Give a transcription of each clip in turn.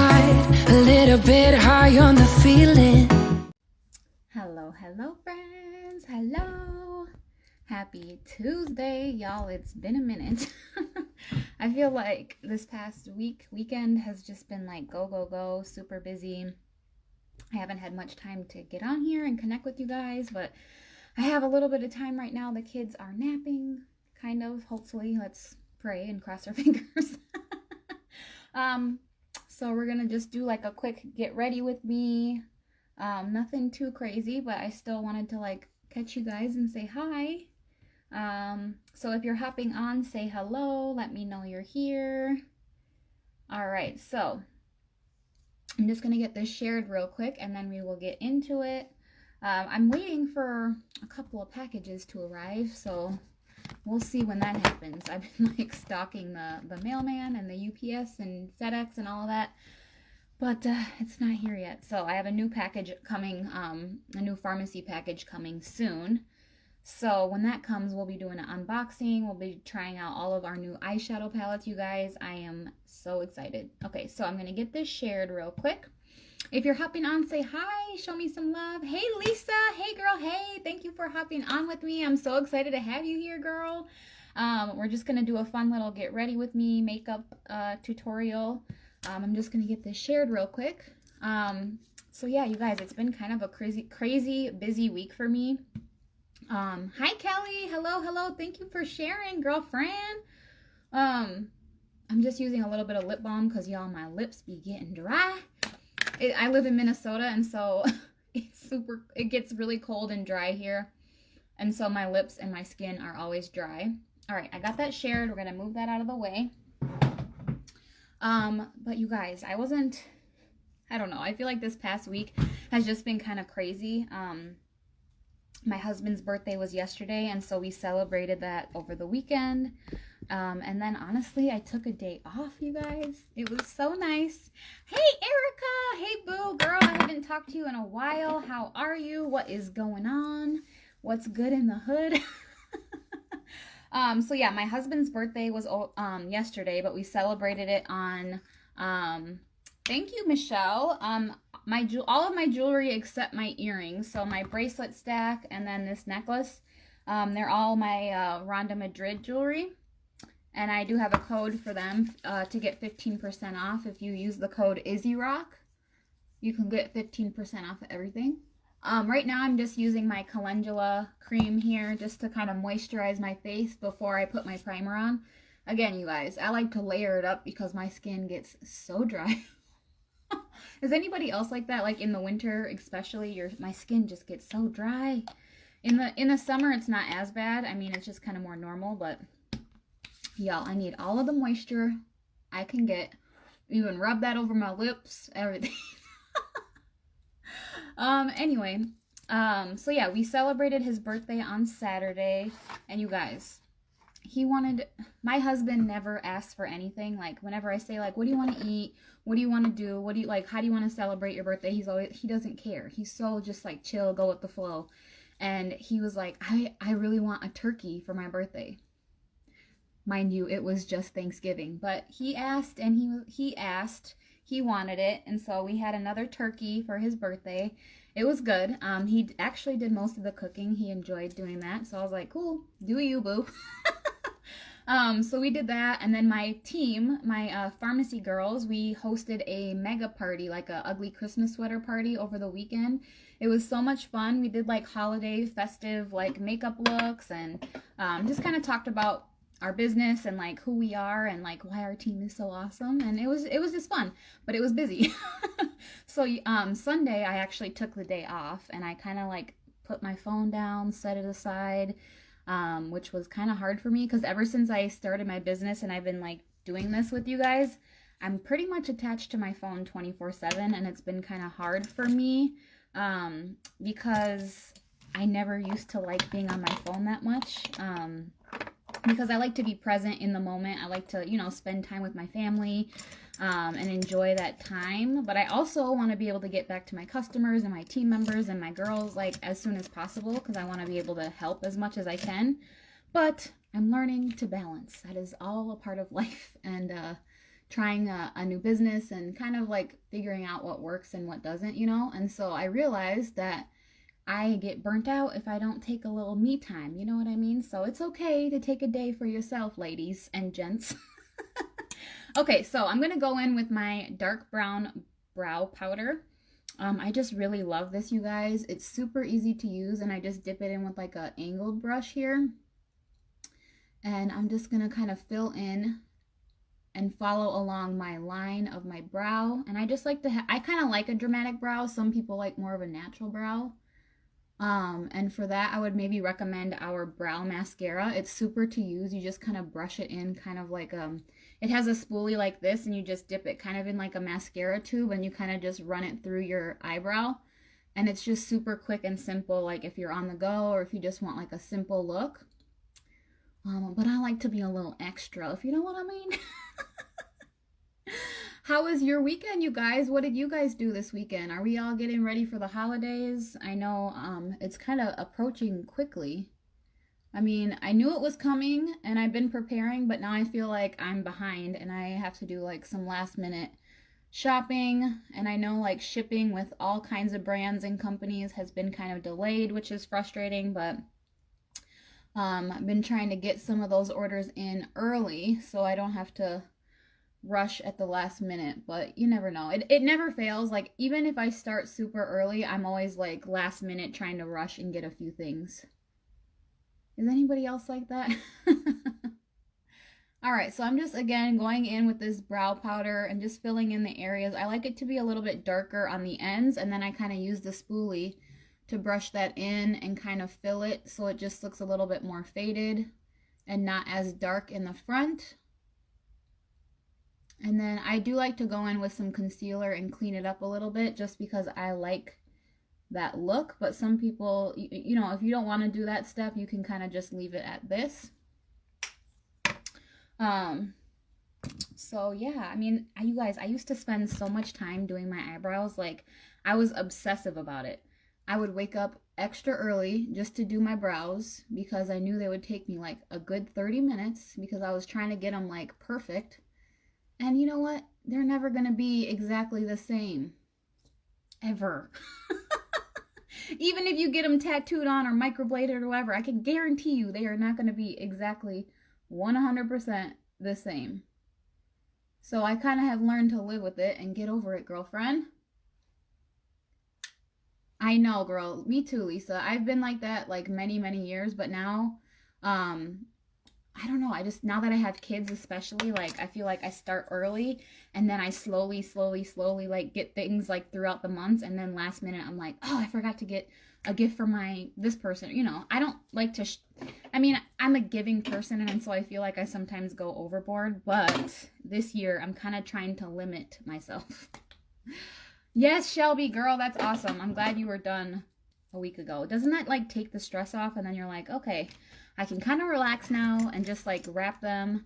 high, a little bit high on the feeling. Hello, friends. Hello. Happy Tuesday, y'all. It's been a minute. I feel like this past weekend has just been like go, super busy. I haven't had much time to get on here and connect with you guys, but I have a little bit of time right now. The kids are napping, kind of, hopefully. Let's pray and cross our fingers. So we're gonna just do like a quick get ready with me. Nothing too crazy, but I still wanted to like catch you guys and say hi. So if you're hopping on, say hello, let me know you're here. All right, so I'm just gonna get this shared real quick and then we will get into it. I'm waiting for a couple of packages to arrive, so we'll see when that happens. I've been like stalking the mailman and the UPS and FedEx and all of that, but it's not here yet. So I have a new package coming, a new Farmasi package coming soon. So when that comes, we'll be doing an unboxing. We'll be trying out all of our new eyeshadow palettes, you guys. I am so excited. Okay, so I'm gonna get this shared real quick. If you're hopping on, say hi, show me some love. Hey, Lisa. Hey, girl. Hey, thank you for hopping on with me. I'm so excited to have you here, girl. We're just going to do a fun little get ready with me makeup tutorial. I'm just going to get this shared real quick. So, yeah, you guys, it's been kind of a crazy, busy week for me. Hi, Kelly. Hello. Thank you for sharing, girlfriend. I'm just using a little bit of lip balm because, y'all, my lips be getting dry. I live in Minnesota, and so it gets really cold and dry here. And so my lips and my skin are always dry. All right, I got that shared. We're going to move that out of the way. But you guys, I don't know. I feel like this past week has just been kind of crazy. My husband's birthday was yesterday, and so we celebrated that over the weekend. And then honestly, I took a day off, you guys. It was so nice. Hey, Erica. Hey, boo, girl. I haven't talked to you in a while. How are you? What is going on? What's good in the hood? So yeah, my husband's birthday was yesterday, but we celebrated it on thank you, Michelle. All of my jewelry except my earrings. So my bracelet stack and then this necklace. They're all my Rhonda Madrid jewelry. And I do have a code for them to get 15% off. If you use the code IzzyRock, you can get 15% off of everything. Right now I'm just using my calendula cream here just to kind of moisturize my face before I put my primer on. Again, you guys, I like to layer it up because my skin gets so dry. Is anybody else like that? Like in the winter especially, my skin just gets so dry. In the summer it's not as bad. I mean, it's just kind of more normal, but y'all, I need all of the moisture I can get. Even rub that over my lips, everything. Anyway, so yeah, we celebrated his birthday on Saturday, and you guys, my husband never asks for anything. Like, whenever I say, like, what do you want to eat? What do you want to do? How do you want to celebrate your birthday? He doesn't care. He's so just like chill, go with the flow. And he was like, I really want a turkey for my birthday. Mind you, it was just Thanksgiving, but he asked and he wanted it, and so we had another turkey for his birthday. It was good. He actually did most of the cooking. He enjoyed doing that, so I was like, cool, do you, boo. So we did that, and then my team, my Farmasi girls, we hosted a mega party, like a ugly Christmas sweater party over the weekend. It was so much fun. We did like holiday festive like makeup looks, and just kind of talked about our business and like who we are and like why our team is so awesome, and it was just fun, but it was busy. So Sunday I actually took the day off, and I kind of like put my phone down, set it aside, which was kind of hard for me because ever since I started my business and I've been like doing this with you guys, I'm pretty much attached to my phone 24/7, and it's been kind of hard for me because I never used to like being on my phone that much. Because I like to be present in the moment. I like to, spend time with my family and enjoy that time. But I also want to be able to get back to my customers and my team members and my girls like as soon as possible because I want to be able to help as much as I can. But I'm learning to balance. That is all a part of life. And trying a new business and kind of like figuring out what works and what doesn't, you know? And so I realized that I get burnt out if I don't take a little me time, you know what I mean? So it's okay to take a day for yourself, ladies and gents. Okay, so I'm gonna go in with my dark brown brow powder. I just really love this, you guys. It's super easy to use, and I just dip it in with like a angled brush here. And I'm just gonna kind of fill in and follow along my line of my brow. And I just like to I kind of like a dramatic brow. Some people like more of a natural brow. And for that, I would maybe recommend our brow mascara. It's super to use. You just kind of brush it in, kind of like it has a spoolie like this, and you just dip it kind of in like a mascara tube, and you kind of just run it through your eyebrow. And it's just super quick and simple, like if you're on the go or if you just want like a simple look. But I like to be a little extra, if you know what I mean. How was your weekend, you guys? What did you guys do this weekend? Are we all getting ready for the holidays? I know it's kind of approaching quickly. I mean, I knew it was coming and I've been preparing, but now I feel like I'm behind and I have to do like some last minute shopping. And I know like shipping with all kinds of brands and companies has been kind of delayed, which is frustrating, but I've been trying to get some of those orders in early so I don't have to rush at the last minute. But you never know, it never fails. Like even if I start super early, I'm always like last minute trying to rush and get a few things. Is anybody else like that? All right, so I'm just again going in with this brow powder and just filling in the areas. I like it to be a little bit darker on the ends, and then I kind of use the spoolie to brush that in and kind of fill it so it just looks a little bit more faded and not as dark in the front. And then I do like to go in with some concealer and clean it up a little bit just because I like that look. But some people, you know, if you don't want to do that step, you can kind of just leave it at this. So yeah, I mean, you guys, I used to spend so much time doing my eyebrows. Like I was obsessive about it. I would wake up extra early just to do my brows because I knew they would take me like a good 30 minutes because I was trying to get them like perfect. And you know what? They're never going to be exactly the same. Ever. Even if you get them tattooed on or microbladed or whatever, I can guarantee you they are not going to be exactly 100% the same. So I kind of have learned to live with it and get over it, girlfriend. I know, girl. Me too, Lisa. I've been like that like many, many years, but now, I don't know. I just, now that I have kids especially, like I feel like I start early and then I slowly like get things like throughout the months, and then last minute I'm like, oh, I forgot to get a gift for this person. You know, I don't like to, I mean, I'm a giving person, and so I feel like I sometimes go overboard, but this year I'm kind of trying to limit myself. Yes, Shelby, girl, that's awesome. I'm glad you were done a week ago. Doesn't that like take the stress off, and then you're like, okay, I can kind of relax now and just like wrap them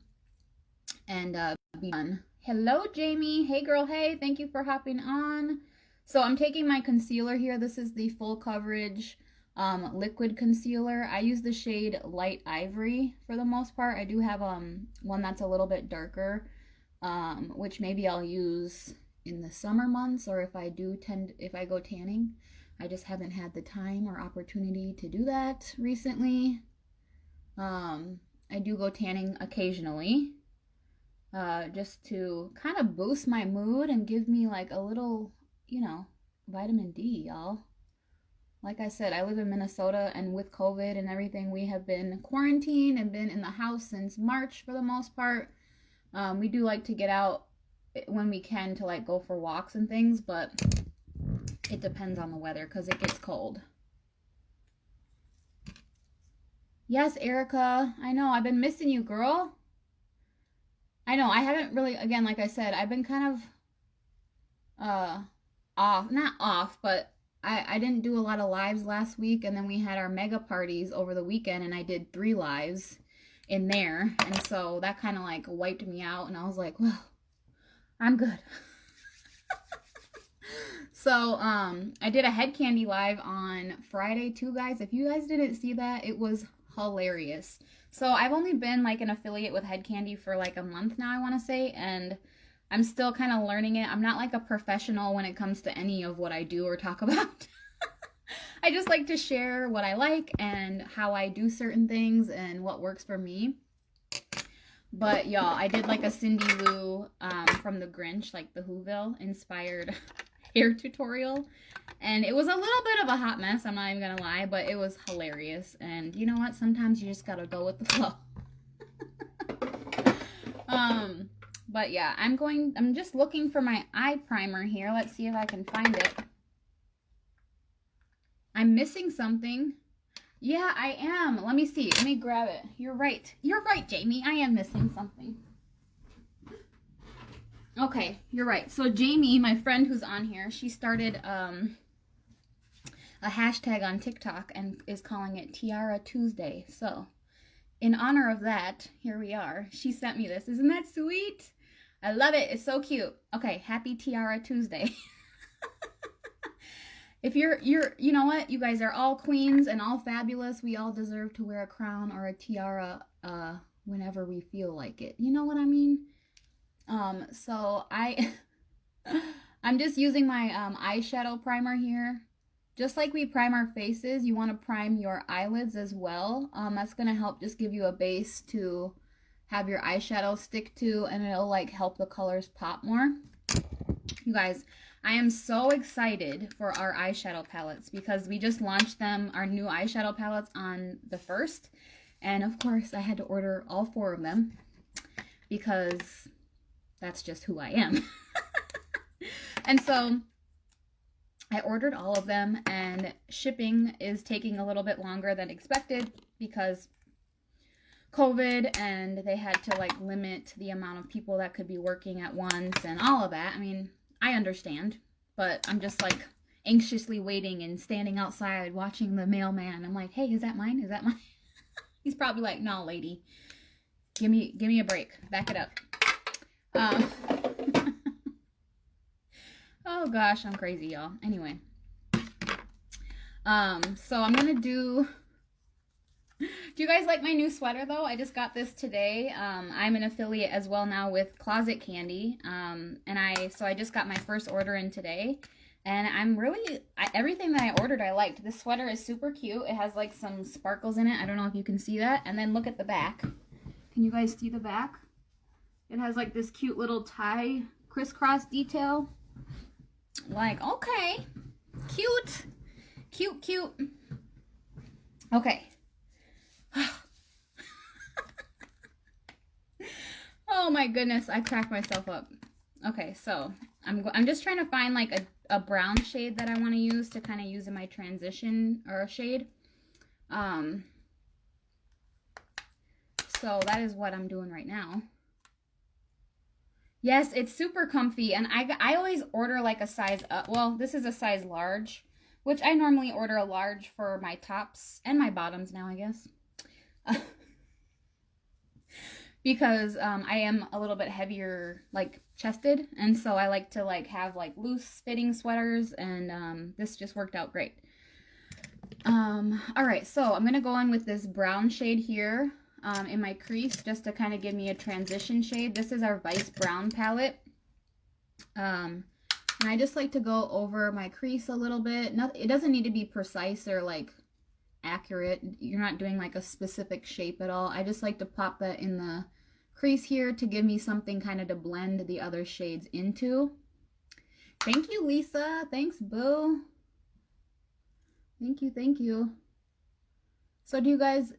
and be done. Hello, Jamie. Hey, girl. Hey, thank you for hopping on. So I'm taking my concealer here. This is the full coverage liquid concealer. I use the shade Light Ivory for the most part. I do have one that's a little bit darker, which maybe I'll use in the summer months, or if I go tanning. I just haven't had the time or opportunity to do that recently. I do go tanning occasionally, just to kind of boost my mood and give me like a little, you know, vitamin D, y'all. Like I said, I live in Minnesota, and with COVID and everything, we have been quarantined and been in the house since March for the most part. We do like to get out when we can to like go for walks and things, but it depends on the weather because it gets cold. Yes, Erica. I know. I've been missing you, girl. I know. I haven't really, again, like I said, I've been kind of off. Not off, but I didn't do a lot of lives last week, and then we had our mega parties over the weekend, and I did 3 lives in there. And so that kind of like wiped me out, and I was like, well, I'm good. So, I did a head candy live on Friday too, guys. If you guys didn't see that, it was hilarious. So I've only been like an affiliate with Head Candy for like a month now, I want to say, and I'm still kind of learning it. I'm not like a professional when it comes to any of what I do or talk about. I just like to share what I like and how I do certain things and what works for me. But y'all, I did like a Cindy Lou from the Grinch, like the Whoville inspired hair tutorial. And it was a little bit of a hot mess, I'm not even gonna lie, but it was hilarious. And you know what? Sometimes you just gotta go with the flow. But yeah, I'm just looking for my eye primer here. Let's see if I can find it. I'm missing something. Yeah, I am. Let me see. Let me grab it. You're right. You're right, Jamie. I am missing something. Okay, you're right. So Jamie, my friend who's on here, she started a hashtag on TikTok and is calling it Tiara Tuesday. So in honor of that, here we are. She sent me this. Isn't that sweet? I love it. It's so cute. Okay, happy Tiara Tuesday. If you know what? You guys are all queens and all fabulous. We all deserve to wear a crown or a tiara whenever we feel like it. You know what I mean? So I'm just using my eyeshadow primer here. Just like we prime our faces, you want to prime your eyelids as well. That's going to help just give you a base to have your eyeshadow stick to, and it'll like help the colors pop more. You guys, I am so excited for our eyeshadow palettes because we just launched them, our new eyeshadow palettes on the 1st. And of course, I had to order all 4 of them because that's just who I am. And so I ordered all of them, and shipping is taking a little bit longer than expected because COVID, and they had to like limit the amount of people that could be working at once and all of that. I mean, I understand, but I'm just like anxiously waiting and standing outside watching the mailman. I'm like, hey, is that mine? Is that mine? He's probably like, no, lady, give me a break. Back it up. Oh gosh, I'm crazy, y'all. Anyway, so I'm gonna do you guys like my new sweater though? I just got this today. I'm an affiliate as well now with Closet Candy. And I just got my first order in today. And I'm really, everything that I ordered I liked. This sweater is super cute. It has like some sparkles in it. I don't know if you can see that. And then look at the back. Can you guys see the back? It has like this cute little tie crisscross detail. Like, okay. Cute. Cute, cute. Okay. Oh my goodness, I cracked myself up. Okay, so I'm just trying to find like a brown shade that I want to use to kind of use in my transition or shade. So that is what I'm doing right now. Yes, it's super comfy, and I always order like a size up. Well, this is a size large, which I normally order a large for my tops and my bottoms now, I guess. Because I am a little bit heavier, like chested, and so I like to like have like loose fitting sweaters, and this just worked out great. All right, so I'm gonna go in with this brown shade here in my crease just to kind of give me a transition shade. This is our Vice Brown palette. And I just like to go over my crease a little bit. It doesn't need to be precise or like accurate. You're not doing like a specific shape at all. I just like to pop that in the crease here to give me something kind of to blend the other shades into. Thank you, Lisa. Thanks, boo. Thank you, thank you. So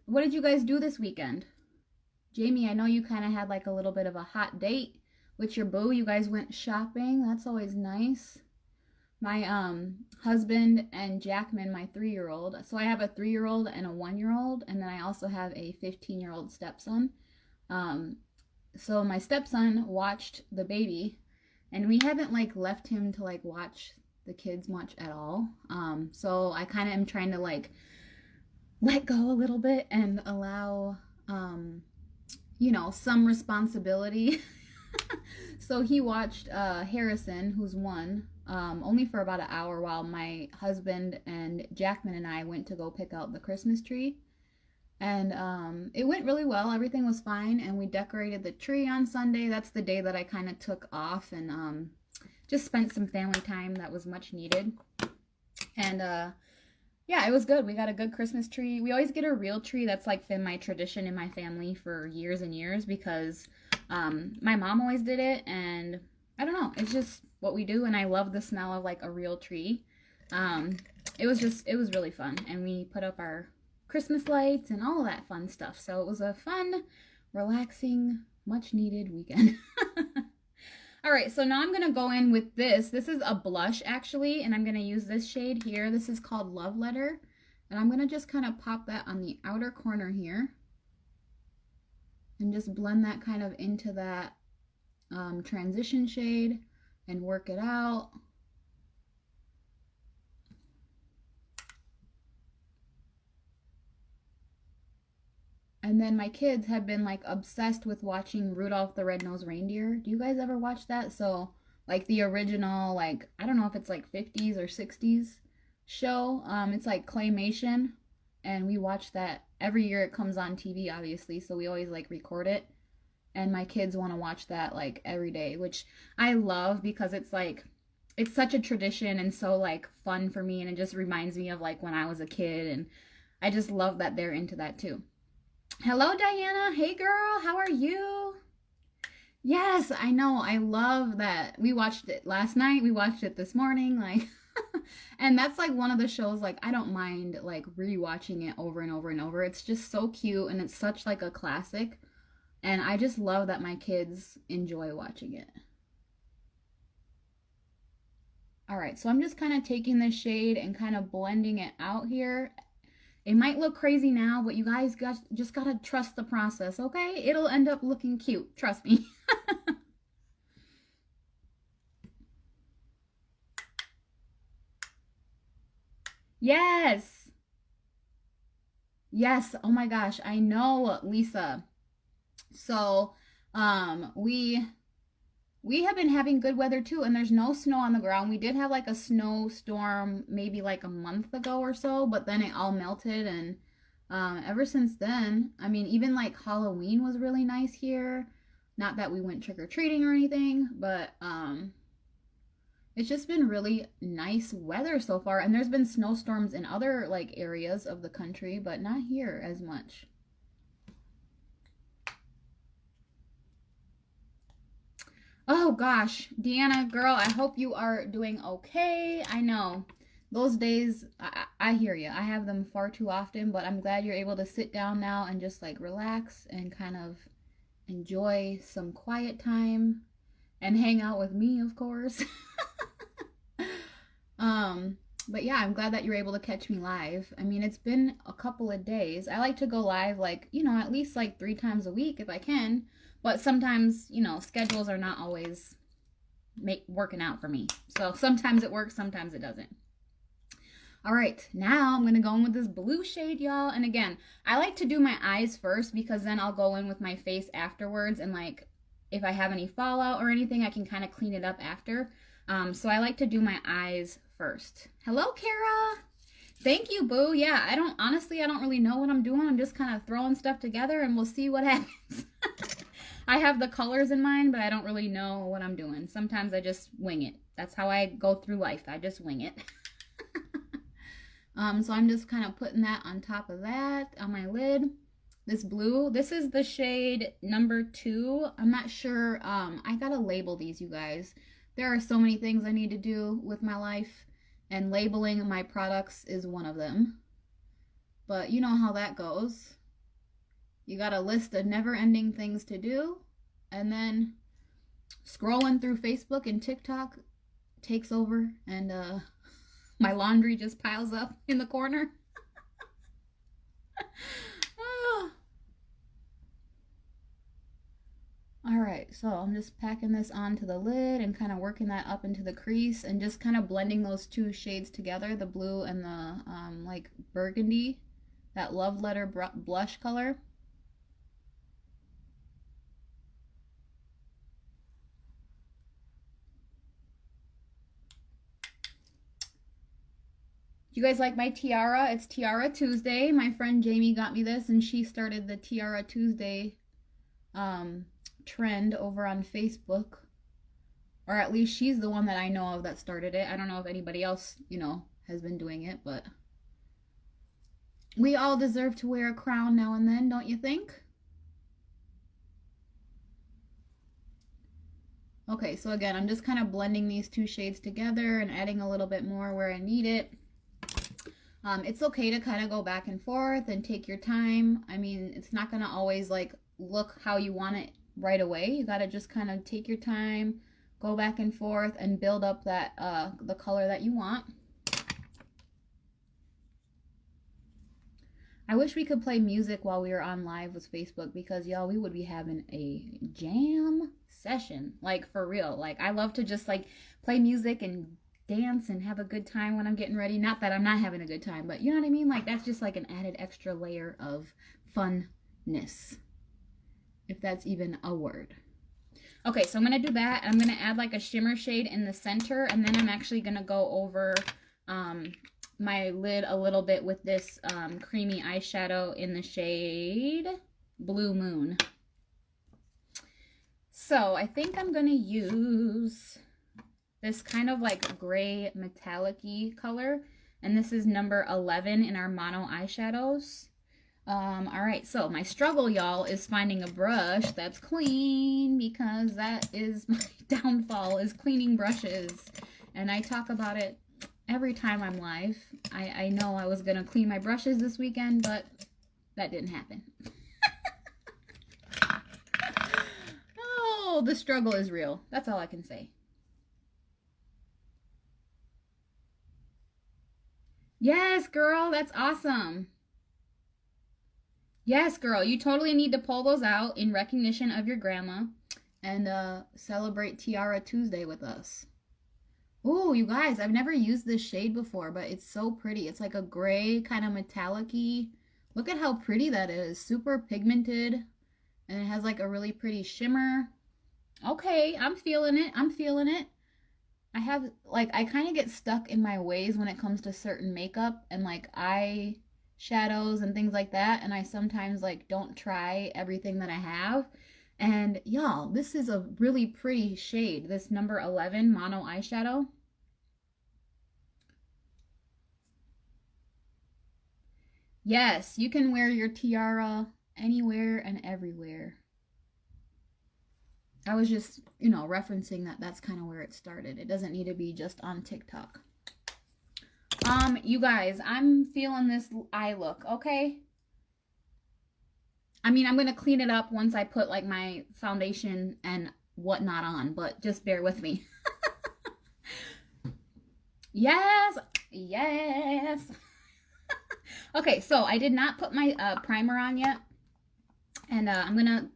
what did you guys do this weekend? Jamie, I know you kind of had like a little bit of a hot date with your boo. You guys went shopping. That's always nice. My husband and Jackman, my 3-year-old. So I have a 3-year-old and a 1-year-old, and then I also have a 15-year-old stepson. So my stepson watched the baby, and we haven't like left him to like watch the kids much at all. So I kind of am trying to like let go a little bit and allow you know, some responsibility. So he watched Harrison, who's 1, only for about an hour while my husband and Jackman and I went to go pick out the Christmas tree. And it went really well. Everything was fine, and we decorated the tree on Sunday. That's the day that I kind of took off and just spent some family time that was much needed. And yeah, it was good. We got a good Christmas tree. We always get a real tree. That's like been my tradition in my family for years and years because my mom always did it, and I don't know, it's just what we do, and I love the smell of like a real tree. It was really fun, and we put up our Christmas lights and all that fun stuff. So it was a fun, relaxing, much needed weekend. All right, so now I'm going to go in with this. This is a blush, actually, and I'm going to use this shade here. This is called Love Letter, and I'm going to just kind of pop that on the outer corner here and just blend that kind of into that transition shade and work it out. And then my kids have been like obsessed with watching Rudolph the Red-Nosed Reindeer. Do you guys ever watch that? So like the original, like I don't know if it's like 50s or 60s show. It's like claymation, and we watch that every year. It comes on TV, obviously, so we always like record it. And my kids want to watch that like every day, which I love because it's like it's such a tradition and so like fun for me, and it just reminds me of like when I was a kid, and I just love that they're into that too. Hello, Diana. Hey, girl. How are you? Yes, I know. I love that. We watched it last night. We watched it this morning. Like, and that's like one of the shows, like, I don't mind like rewatching it over and over and over. It's just so cute, and it's such like a classic. And I just love that my kids enjoy watching it. All right, so I'm just kind of taking this shade and kind of blending it out here. It might look crazy now, but you guys just gotta trust the process, okay? It'll end up looking cute, trust me. Yes. Yes. Oh my gosh, I know, Lisa. So, we have been having good weather too, and there's no snow on the ground. We did have like a snowstorm maybe like a month ago or so, but then it all melted, and ever since then, I mean, even like Halloween was really nice here. Not that we went trick or treating or anything, but it's just been really nice weather so far. And there's been snowstorms in other like areas of the country, but not here as much. Oh gosh, Deanna, girl, I hope you are doing okay. I know those days, I hear you. I have them far too often, but I'm glad you're able to sit down now and just like relax and kind of enjoy some quiet time and hang out with me, of course. um, but yeah, I'm glad that you're able to catch me live. I mean, it's been a couple of days. I like to go live like, at least like 3 times a week if I can. But sometimes, schedules are not always working out for me. So sometimes it works, sometimes it doesn't. All right, now I'm going to go in with this blue shade, y'all. And again, I like to do my eyes first because then I'll go in with my face afterwards. And like, if I have any fallout or anything, I can kind of clean it up after. So I like to do my eyes first. Hello, Kara. Thank you, boo. Yeah, I don't really know what I'm doing. I'm just kind of throwing stuff together and we'll see what happens. I have the colors in mind, but I don't really know what I'm doing. Sometimes I just wing it. That's how I go through life. I just wing it. So I'm just kind of putting that on top of that on my lid. This blue, this is the shade number 2. I'm not sure. I gotta label these, you guys. There are so many things I need to do with my life, and labeling my products is one of them. But you know how that goes. You got a list of never-ending things to do, and then scrolling through Facebook and TikTok takes over, and my laundry just piles up in the corner. All right, so I'm just packing this onto the lid and kind of working that up into the crease and just kind of blending those 2 shades together, the blue and the like burgundy, that Love Letter blush color. you guys like my tiara? It's Tiara Tuesday. My friend Jamie got me this, and she started the Tiara Tuesday trend over on Facebook. Or at least she's the one that I know of that started it. I don't know if anybody else, you know, has been doing it, but we all deserve to wear a crown now and then, don't you think? Okay, so again, I'm just kind of blending these two shades together and adding a little bit more where I need it. It's okay to kind of go back and forth and take your time. I mean, it's not going to always like look how you want it right away. You got to just kind of take your time, go back and forth, and build up that the color that you want. I wish we could play music while we were on live with Facebook, because y'all, we would be having a jam session, like for real. Like I love to just like play music and dance and have a good time when I'm getting ready. Not that I'm not having a good time, but you know what I mean? Like that's just like an added extra layer of funness, if that's even a word. Okay, so I'm going to do that. I'm going to add like a shimmer shade in the center, and then I'm actually going to go over my lid a little bit with this creamy eyeshadow in the shade Blue Moon. So I think I'm going to use this kind of like gray metallic-y color, and this is number 11 in our mono eyeshadows. All right, so my struggle, y'all, is finding a brush that's clean, because that is my downfall, is cleaning brushes. And I talk about it every time I'm live. I know I was going to clean my brushes this weekend, but that didn't happen. Oh, the struggle is real. That's all I can say. Yes, girl, that's awesome. Yes, girl, you totally need to pull those out in recognition of your grandma and celebrate Tiara Tuesday with us. Ooh, you guys, I've never used this shade before, but it's so pretty. It's like a gray, kind of metallic-y. Look at how pretty that is. Super pigmented, and it has like a really pretty shimmer. Okay, I'm feeling it. I'm feeling it. I have, like, I kind of get stuck in my ways when it comes to certain makeup and like eye shadows and things like that, and I sometimes like don't try everything that I have. And y'all, this is a really pretty shade, this number 11 mono eyeshadow. Yes, you can wear your tiara anywhere and everywhere. I was just, you know, referencing that that's kind of where it started. It doesn't need to be just on TikTok. You guys, I'm feeling this eye look, okay? I mean, I'm going to clean it up once I put, like, my foundation and whatnot on, but just bear with me. Yes, yes. Okay, so I did not put my primer on yet, and I'm going to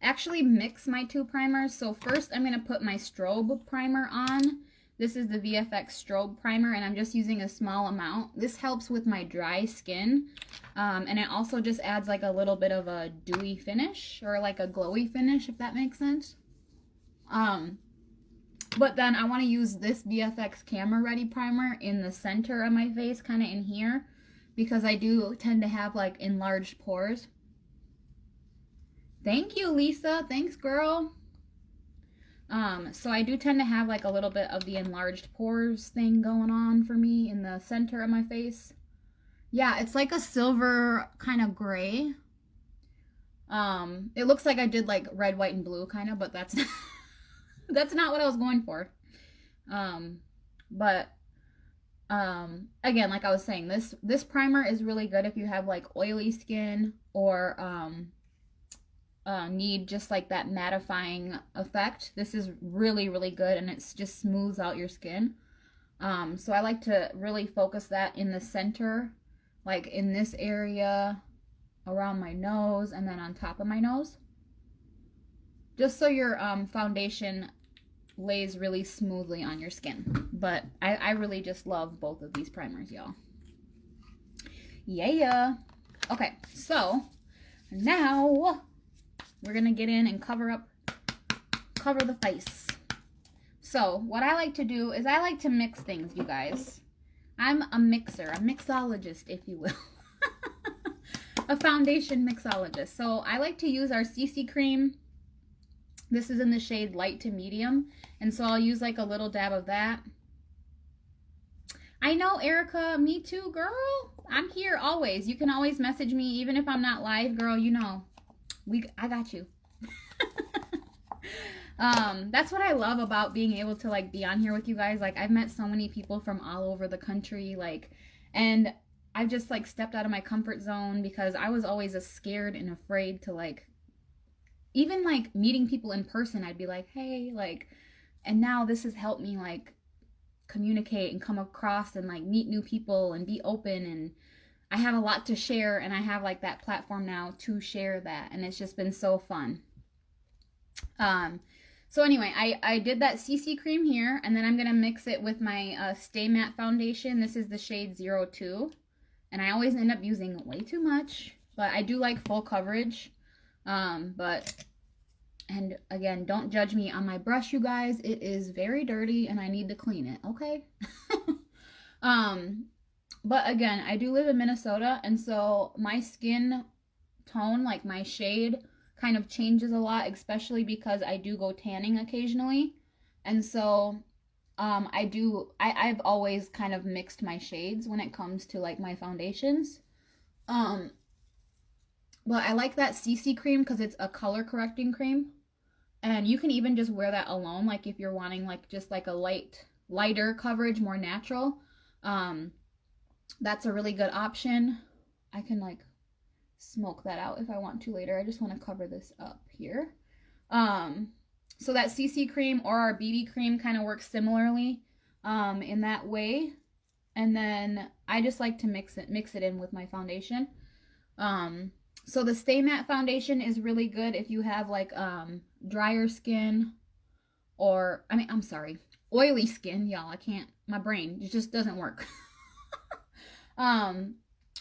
actually mix my two primers. So first, I'm going to put my strobe primer on. This is the VFX Strobe Primer, and I'm just using a small amount. This helps with my dry skin, and it also just adds like a little bit of a dewy finish, or like a glowy finish, if that makes sense. But then I want to use this VFX Camera Ready Primer in the center of my face, kind of in here, because I do tend to have like enlarged pores. Thank you, Lisa. Thanks, girl. So I do tend to have like a little bit of the enlarged pores thing going on for me in the center of my face. Yeah, it's like a silver kind of gray. It looks like I did like red, white, and blue kind of, but that's that's not what I was going for. Again, like I was saying, this primer is really good if you have like oily skin or need just like that mattifying effect. This is really, really good, and it's just smooths out your skin. So I like to really focus that in the center, like in this area around my nose and then on top of my nose, just so your foundation lays really smoothly on your skin. But I really just love both of these primers, y'all. Yeah. Okay, so now we're gonna get in and cover the face. So what I like to do is I like to mix things, you guys. I'm a mixer, a mixologist, if you will. A foundation mixologist. So I like to use our CC cream. This is in the shade light to medium. And so I'll use like a little dab of that. I know, Erica, me too, girl. I'm here always. You can always message me, even if I'm not live, girl, you know. I got you. That's what I love about being able to like be on here with you guys. Like, I've met so many people from all over the country, like, and I've just like stepped out of my comfort zone because I was always scared and afraid to like, even like meeting people in person. I'd be like, hey, like, and now this has helped me like communicate and come across and like meet new people and be open, and I have a lot to share, and I have like that platform now to share that, and it's just been so fun. So anyway, I did that CC cream here, and then I'm gonna mix it with my Stay Matte foundation. This is the shade 02, and I always end up using way too much, but I do like full coverage. And again, don't judge me on my brush, you guys. It is very dirty and I need to clean it, okay? But again, I do live in Minnesota, and so my skin tone, like my shade, kind of changes a lot, especially because I do go tanning occasionally. And so I've always kind of mixed my shades when it comes to like my foundations. But I like that CC cream because it's a color correcting cream. And you can even just wear that alone, like if you're wanting like just like a lighter coverage, more natural. That's a really good option. I can like smoke that out if I want to later. I just want to cover this up here. So that CC cream or our BB cream kind of works similarly in that way. And then I just like to mix it in with my foundation. So the Stay Matte foundation is really good if you have like drier skin, or I'm sorry, oily skin, y'all. I can't, my brain, it just doesn't work.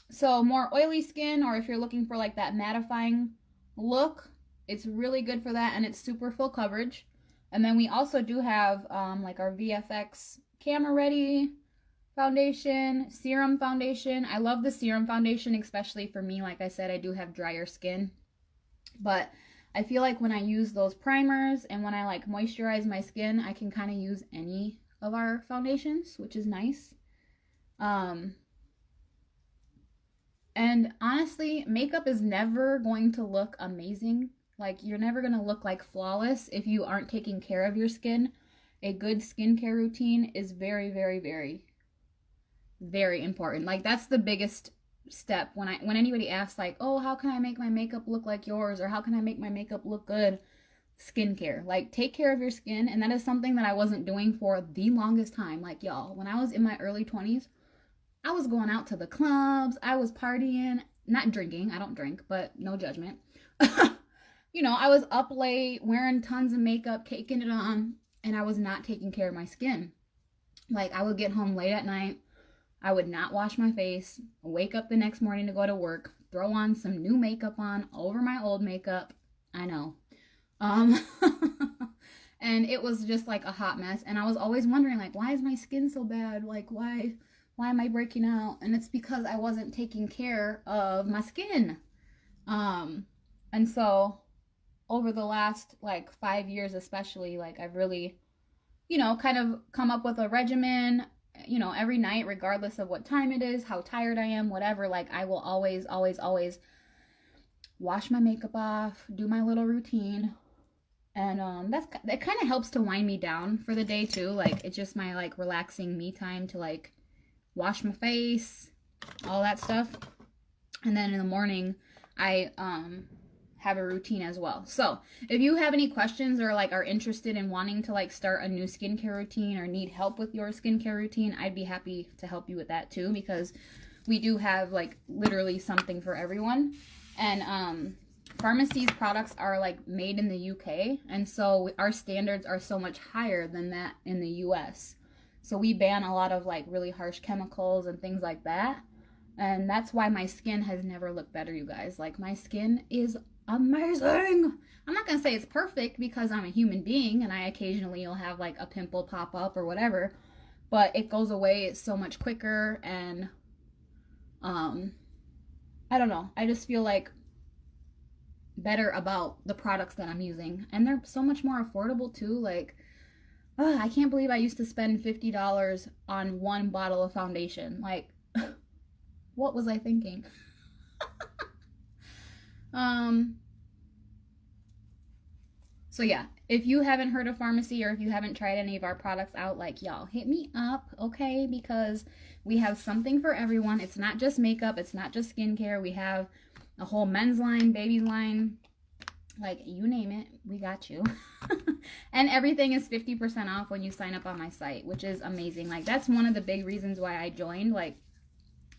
So more oily skin, or if you're looking for like that mattifying look, it's really good for that, and it's super full coverage. And then we also do have like our VFX camera ready foundation, serum foundation. I love the serum foundation, especially for me. Like I said, I do have drier skin, but I feel like when I use those primers and when I like moisturize my skin, I can kind of use any of our foundations, which is nice. And honestly, makeup is never going to look amazing. Like, you're never going to look like flawless if you aren't taking care of your skin. A good skincare routine is very, very, very, very important. Like, that's the biggest step when anybody asks like, oh, how can I make my makeup look like yours, or how can I make my makeup look good? Skincare. Like, take care of your skin. And that is something that I wasn't doing for the longest time. Like, y'all, when I was in my early 20s, I was going out to the clubs, I was partying, not drinking, I don't drink, but no judgment. You know, I was up late wearing tons of makeup, caking it on, and I was not taking care of my skin. Like, I would get home late at night, I would not wash my face, wake up the next morning to go to work, throw on some new makeup on over my old makeup. I know. And it was just like a hot mess, and I was always wondering like, why is my skin so bad? Like, why am I breaking out? And it's because I wasn't taking care of my skin. And so over the last like 5 years especially, like I've really, you know, kind of come up with a regimen, you know, every night, regardless of what time it is, how tired I am, whatever. Like, I will always wash my makeup off, do my little routine. And that kind of helps to wind me down for the day too. Like, it's just my like relaxing me time to like wash my face, all that stuff. And then in the morning I have a routine as well. So if you have any questions or like are interested in wanting to like start a new skincare routine or need help with your skincare routine, I'd be happy to help you with that too, because we do have like literally something for everyone. And Farmasi's products are like made in the UK, and so our standards are so much higher than that in the US. So we ban a lot of like really harsh chemicals and things like that. And that's why my skin has never looked better, you guys. Like, my skin is amazing. I'm not going to say it's perfect because I'm a human being and I occasionally will have like a pimple pop up or whatever. but it goes away so much quicker. And I don't know, I just feel like better about the products that I'm using, and they're so much more affordable too. Like, I can't believe I used to spend $50 on one bottle of foundation. Like, what was I thinking? So yeah, if you haven't heard of Farmasi, or if you haven't tried any of our products out, like, y'all, hit me up, okay? Because we have something for everyone. It's not just makeup, it's not just skincare. We have a whole men's line, baby line, like, you name it, we got you. And everything is 50% off when you sign up on my site, which is amazing. Like, that's one of the big reasons why I joined. Like,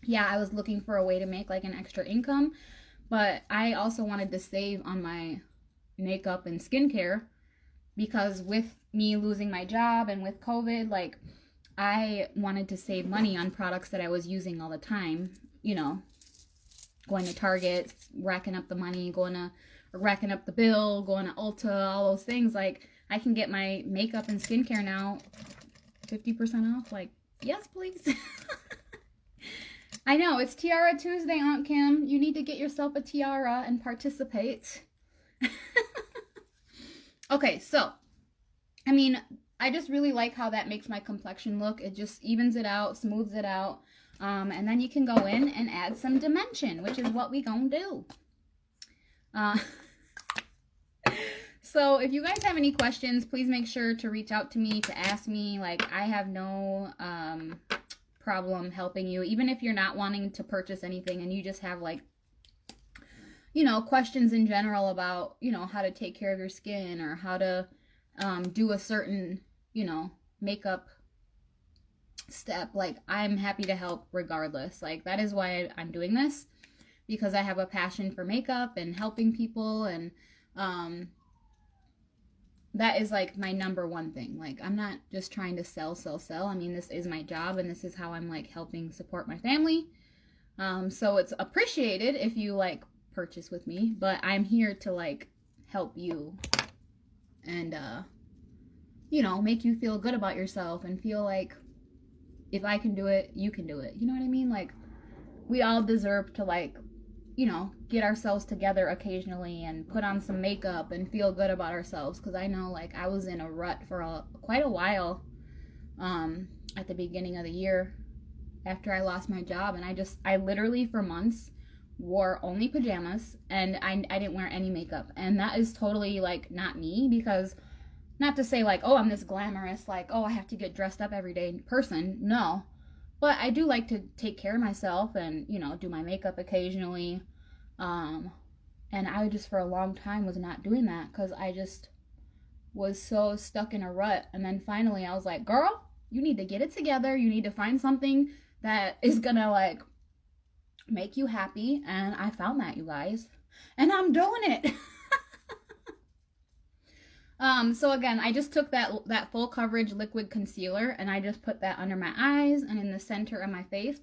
yeah, I was looking for a way to make like an extra income, but I also wanted to save on my makeup and skincare, because with me losing my job and with COVID, like, I wanted to save money on products that I was using all the time, you know, going to Target, racking up the money, racking up the bill, going to Ulta, all those things. Like, I can get my makeup and skincare now 50% off. Like, yes, please. I know, it's Tiara Tuesday, Aunt Kim. You need to get yourself a tiara and participate. Okay, so, I mean, I just really like how that makes my complexion look. It just evens it out, smooths it out. And then you can go in and add some dimension, which is what we gonna do. So if you guys have any questions, please make sure to reach out to me, to ask me. Like, I have no problem helping you, even if you're not wanting to purchase anything and you just have, like, you know, questions in general about, you know, how to take care of your skin, or how to do a certain, you know, makeup step. Like, I'm happy to help regardless. Like, that is why I'm doing this, because I have a passion for makeup and helping people, and that is like my number one thing. Like, I'm not just trying to sell. I mean, this is my job, and this is how I'm like helping support my family. So it's appreciated if you like purchase with me, but I'm here to like help you and you know, make you feel good about yourself and feel like, if I can do it, you can do it. You know what I mean? Like, we all deserve to, like, you know, get ourselves together occasionally and put on some makeup and feel good about ourselves. Because I know, like, I was in a rut for quite a while at the beginning of the year after I lost my job, and I literally for months wore only pajamas, and I didn't wear any makeup. And that is totally like not me, because, not to say like, oh, I'm this glamorous, like, oh, I have to get dressed up every day person. No, but I do like to take care of myself and, you know, do my makeup occasionally. And I just for a long time was not doing that, because I just was so stuck in a rut. And then finally I was like, girl, you need to get it together. You need to find something that is gonna like make you happy. And I found that, you guys, and I'm doing it. So again, I just took that full coverage liquid concealer, and I just put that under my eyes and in the center of my face.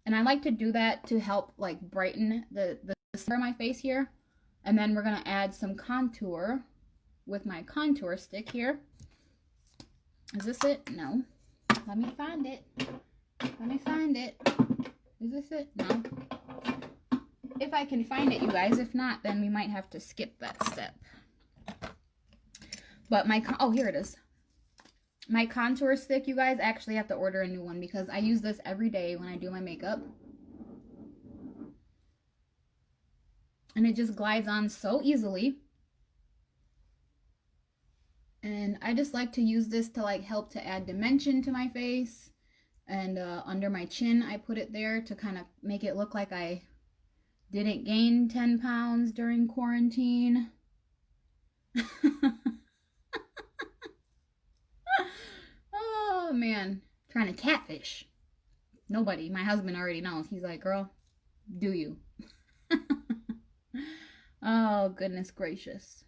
And I like to do that to help like brighten the center of my face here. And then we're gonna add some contour with my contour stick here. Is this it? No. Let me find it. Let me find it. Is this it? No. If I can find it, you guys. If not, then we might have to skip that step. But oh, here it is. My contour stick, you guys, I actually have to order a new one, because I use this every day when I do my makeup. And it just glides on so easily. And I just like to use this to like help to add dimension to my face. And under my chin, I put it there to kind of make it look like I didn't gain 10 pounds during quarantine. Oh man, trying to catfish. Nobody. My husband already knows. He's like, girl, do you? Oh, goodness gracious.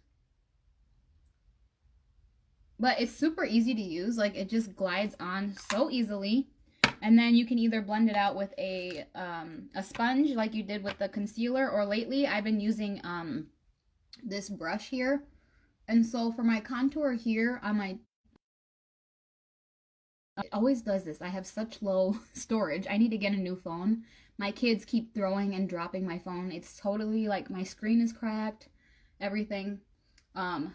But it's super easy to use. Like, it just glides on so easily. And then you can either blend it out with a sponge like you did with the concealer, or lately I've been using this brush here. And so for my contour here on my It always does this. I have such low storage. I need to get a new phone. My kids keep throwing and dropping my phone. It's totally like my screen is cracked, everything.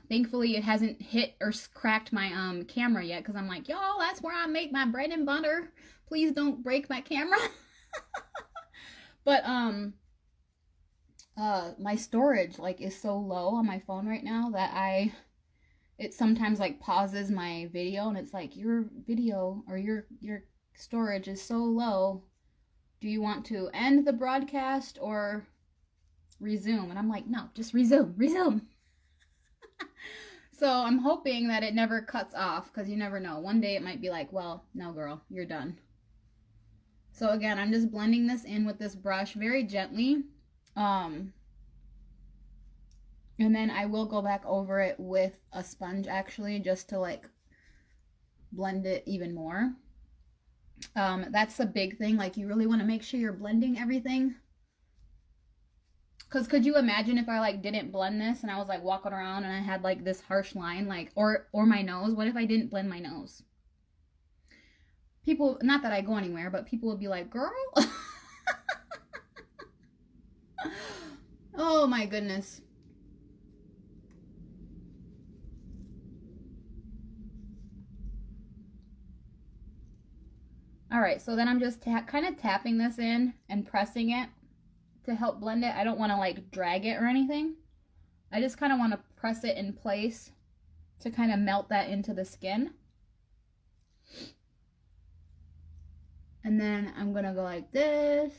Thankfully it hasn't hit or cracked my camera yet, because I'm like, y'all, that's where I make my bread and butter. Please don't break my camera. But my storage like is so low on my phone right now that it sometimes like pauses my video, and it's like, your video or your storage is so low. Do you want to end the broadcast or resume? And I'm like, no, just resume. So I'm hoping that it never cuts off, because you never know. One day it might be like, well, no, girl, you're done. So again, I'm just blending this in with this brush very gently. And then I will go back over it with a sponge, actually, just to like blend it even more. That's the big thing. Like, you really want to make sure you're blending everything. Because could you imagine if I like didn't blend this and I was like walking around and I had like this harsh line, like, or my nose? What if I didn't blend my nose? People, not that I go anywhere, but people would be like, girl. Oh my goodness. All right, so then I'm just kind of tapping this in and pressing it to help blend it. I don't want to like drag it or anything. I just kind of want to press it in place to kind of melt that into the skin. And then I'm going to go like this.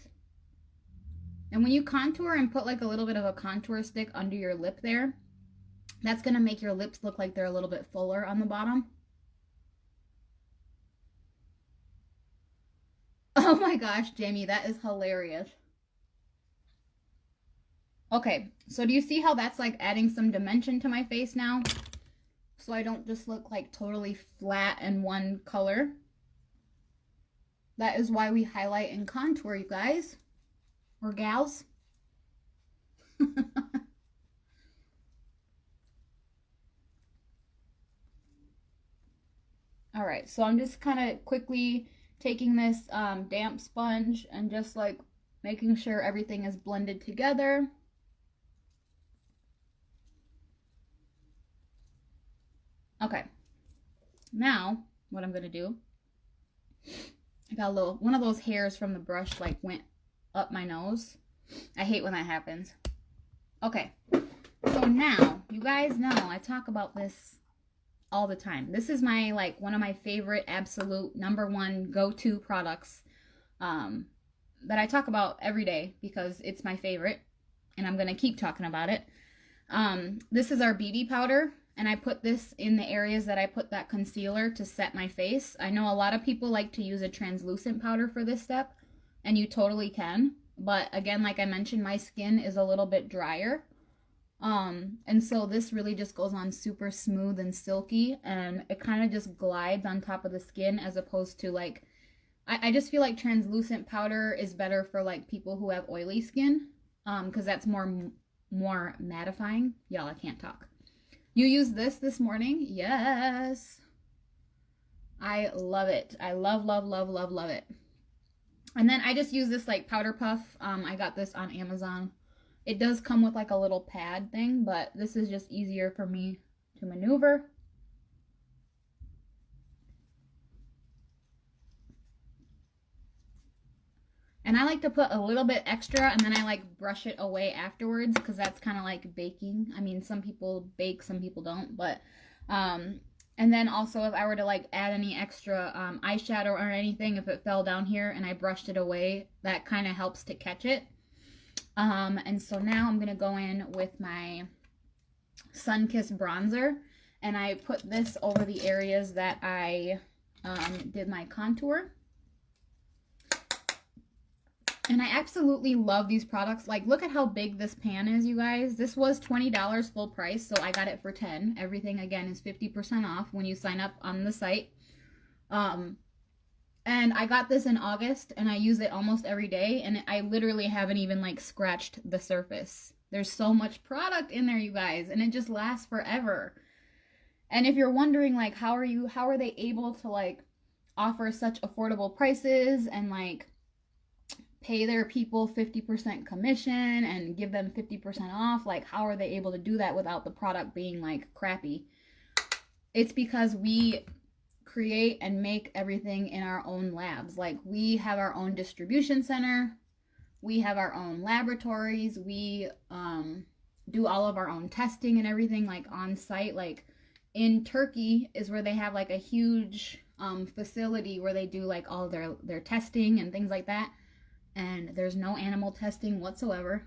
And when you contour and put like a little bit of a contour stick under your lip there, that's going to make your lips look like they're a little bit fuller on the bottom. Oh my gosh, Jamie, that is hilarious. Okay, so do you see how that's like adding some dimension to my face now? So I don't just look like totally flat and one color. That is why we highlight and contour, you guys. Or gals. All right, so I'm just kind of quickly taking this damp sponge and just like making sure everything is blended together. Okay, now what I'm gonna do, I got a little, one of those hairs from the brush like went up my nose. I hate when that happens. Okay, so now you guys know I talk about this all the time. This is my like one of my favorite absolute #1 go-to products that I talk about every day because it's my favorite, and I'm gonna keep talking about it. This is our BB powder, and I put this in the areas that I put that concealer to set my face. I know a lot of people like to use a translucent powder for this step, and you totally can. But again, like I mentioned, my skin is a little bit drier. And so this really just goes on super smooth and silky, and it kind of just glides on top of the skin, as opposed to like, I just feel like translucent powder is better for like people who have oily skin, because that's more mattifying. Y'all, I can't talk. You used this morning? Yes. I love it. I love it. And then I just use this like powder puff. I got this on Amazon. It does come with like a little pad thing, but this is just easier for me to maneuver. And I like to put a little bit extra, and then I like brush it away afterwards, because that's kind of like baking. I mean, some people bake, some people don't, but and then also if I were to like add any extra eyeshadow or anything, if it fell down here and I brushed it away, that kind of helps to catch it. And so now I'm gonna go in with my Sun-Kissed bronzer, and I put this over the areas that I did my contour. And I absolutely love these products. Like, look at how big this pan is, you guys. This was $20 full price, so I got it for $10. Everything, again, is 50% off when you sign up on the site. And I got this in August, and I use it almost every day, and I literally haven't even, like, scratched the surface. There's so much product in there, you guys, and it just lasts forever. And if you're wondering, like, how are they able to, like, offer such affordable prices and like pay their people 50% commission and give them 50% off. Like, how are they able to do that without the product being like crappy? It's because we create and make everything in our own labs. Like, we have our own distribution center, we have our own laboratories, we do all of our own testing and everything like on site. Like in Turkey is where they have like a huge facility where they do like all their testing and things like that, and there's no animal testing whatsoever.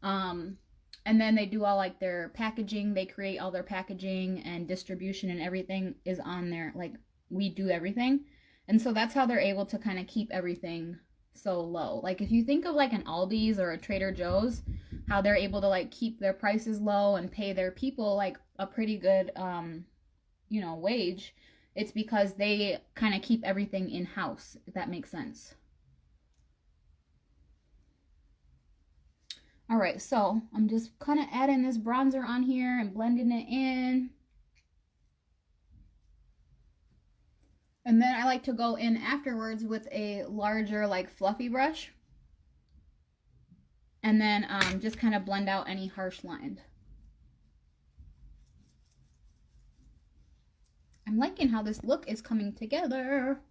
And then they do all like their packaging, they create all their packaging and distribution, and everything is on there. Like, we do everything. And so that's how they're able to kind of keep everything so low. Like, if you think of like an Aldi's or a Trader Joe's, how they're able to like keep their prices low and pay their people like a pretty good wage, it's because they kind of keep everything in house, if that makes sense. All right, so I'm just kind of adding this bronzer on here and blending it in. And then I like to go in afterwards with a larger, like, fluffy brush. And then just kind of blend out any harsh lines. I'm liking how this look is coming together.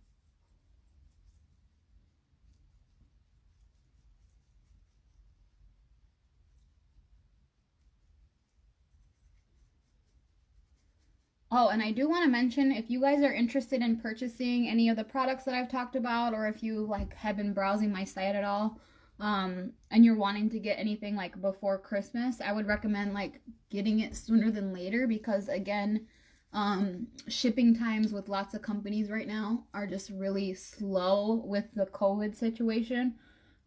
Oh, and I do want to mention, if you guys are interested in purchasing any of the products that I've talked about, or if you like have been browsing my site at all, and you're wanting to get anything like before Christmas, I would recommend like getting it sooner than later, because again, shipping times with lots of companies right now are just really slow with the COVID situation.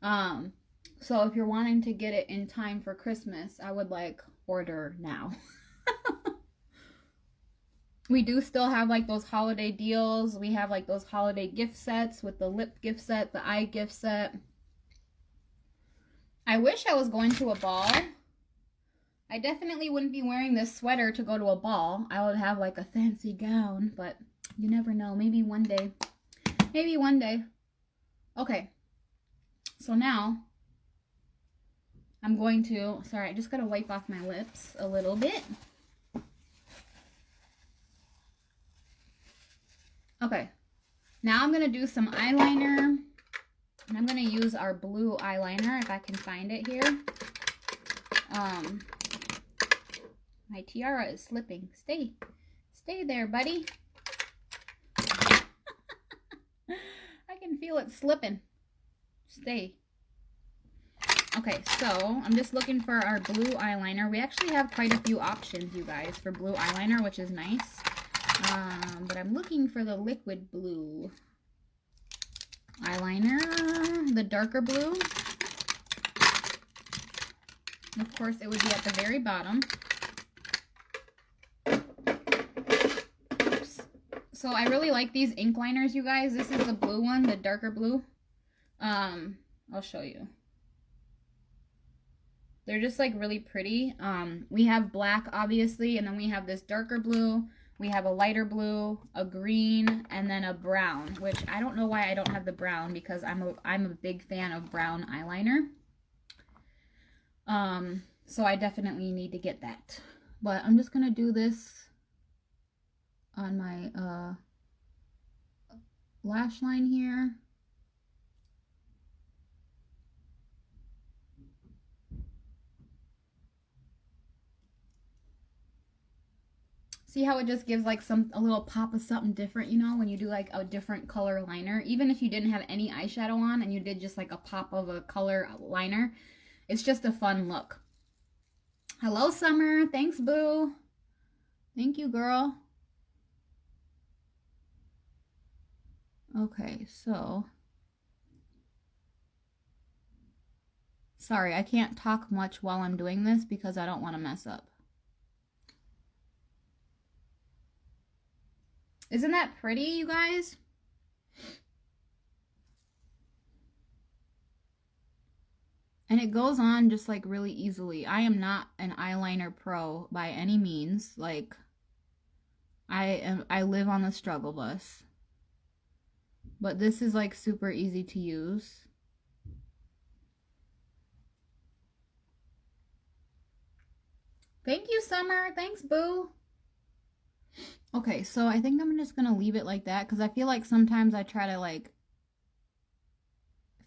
So if you're wanting to get it in time for Christmas, I would like order now. We do still have like those holiday deals. We have like those holiday gift sets with the lip gift set, the eye gift set. I wish I was going to a ball. I definitely wouldn't be wearing this sweater to go to a ball. I would have like a fancy gown, but you never know. Maybe one day. Maybe one day. Okay. So now I'm going to, sorry, I just got to wipe off my lips a little bit. Okay, now I'm going to do some eyeliner, and I'm going to use our blue eyeliner, if I can find it here. My tiara is slipping. Stay there, buddy. I can feel it slipping. Stay. Okay, so I'm just looking for our blue eyeliner. We actually have quite a few options, you guys, for blue eyeliner, which is nice. But I'm looking for the liquid blue eyeliner, the darker blue. Of course, it would be at the very bottom. Oops. So I really like these ink liners, you guys. This is the blue one, the darker blue. I'll show you. They're just like really pretty. We have black, obviously, and then we have this darker blue. We have a lighter blue, a green, and then a brown, which I don't know why I don't have the brown, because I'm a big fan of brown eyeliner. So I definitely need to get that. But I'm just going to do this on my lash line here. See how it just gives like a little pop of something different, you know, when you do like a different color liner. Even if you didn't have any eyeshadow on and you did just like a pop of a color liner, it's just a fun look. Hello, Summer. Thanks, boo. Thank you, girl. Okay, so. Sorry, I can't talk much while I'm doing this because I don't want to mess up. Isn't that pretty, you guys? And it goes on just like really easily. I am not an eyeliner pro by any means. Like, I live on the struggle bus. But this is like super easy to use. Thank you, Summer. Thanks, Boo. Okay, so I think I'm just gonna leave it like that because I feel like sometimes I try to like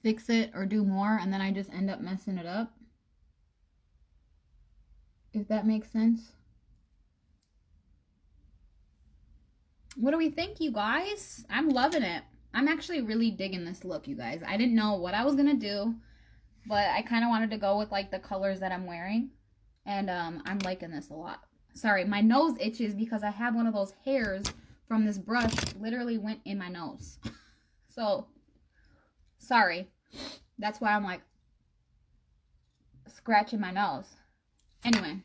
fix it or do more and then I just end up messing it up. If that makes sense. What do we think, you guys? I'm loving it. I'm actually really digging this look, you guys. I didn't know what I was gonna do, but I kind of wanted to go with like the colors that I'm wearing. And I'm liking this a lot. Sorry, my nose itches because I have one of those hairs from this brush literally went in my nose. So, sorry. That's why I'm like scratching my nose. Anyway.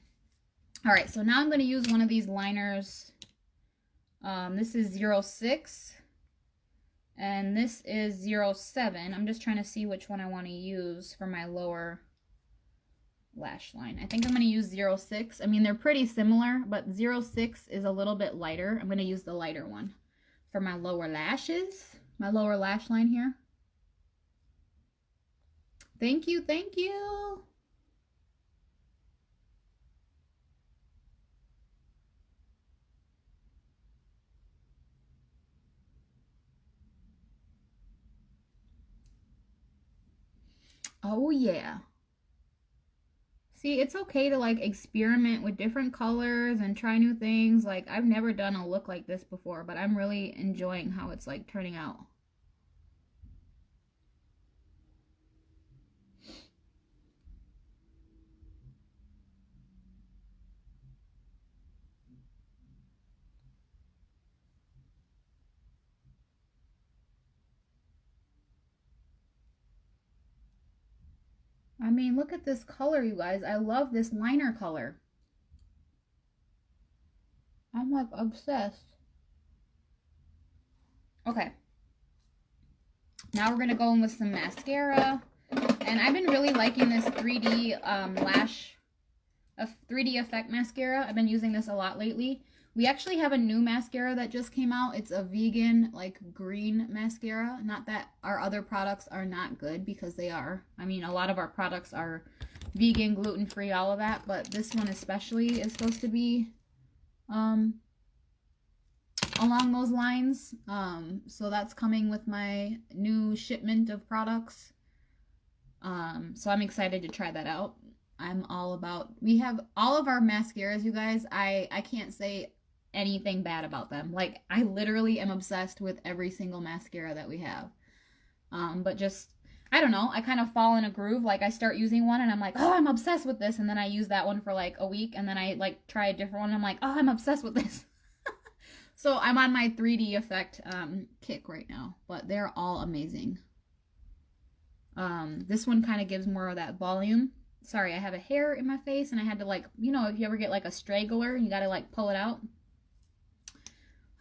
Alright, so now I'm going to use one of these liners. This is 06. And this is 07. I'm just trying to see which one I want to use for my lower lash line. I think I'm going to use 06. I mean, they're pretty similar, but 06 is a little bit lighter. I'm going to use the lighter one for my lower lashes, my lower lash line here. Thank you, thank you. Oh yeah. See, it's okay to like experiment with different colors and try new things. Like, I've never done a look like this before, but I'm really enjoying how it's like turning out. I mean, look at this color, you guys. I love this liner color. I'm like obsessed. Okay. Now we're going to go in with some mascara. And I've been really liking this 3D lash, a 3D effect mascara. I've been using this a lot lately. We actually have a new mascara that just came out. It's a vegan, like, green mascara. Not that our other products are not good, because they are. I mean, a lot of our products are vegan, gluten-free, all of that. But this one especially is supposed to be along those lines. So that's coming with my new shipment of products. So I'm excited to try that out. I'm all about, we have all of our mascaras, you guys. I can't say anything bad about them. Like, I literally am obsessed with every single mascara that we have. But just, I don't know, I kind of fall in a groove. Like, I start using one and I'm like, oh, I'm obsessed with this. And then I use that one for like a week. And then I like try a different one and I'm like, oh, I'm obsessed with this. So I'm on my 3D effect kick right now. But they're all amazing. This one kind of gives more of that volume. Sorry, I have a hair in my face and I had to, like, you know, if you ever get like a straggler, you gotta like pull it out.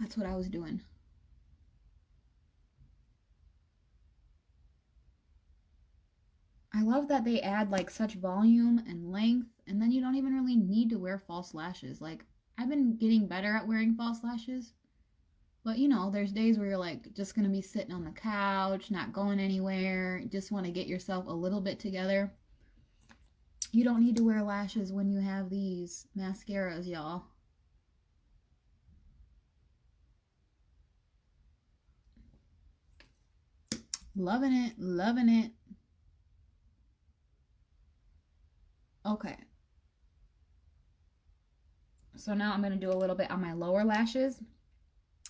That's what I was doing. I love that they add like such volume and length, and then you don't even really need to wear false lashes. Like, I've been getting better at wearing false lashes. But, you know, there's days where you're like just going to be sitting on the couch, not going anywhere, just want to get yourself a little bit together. You don't need to wear lashes when you have these mascaras, y'all. Loving it, loving it. Okay. So now I'm going to do a little bit on my lower lashes.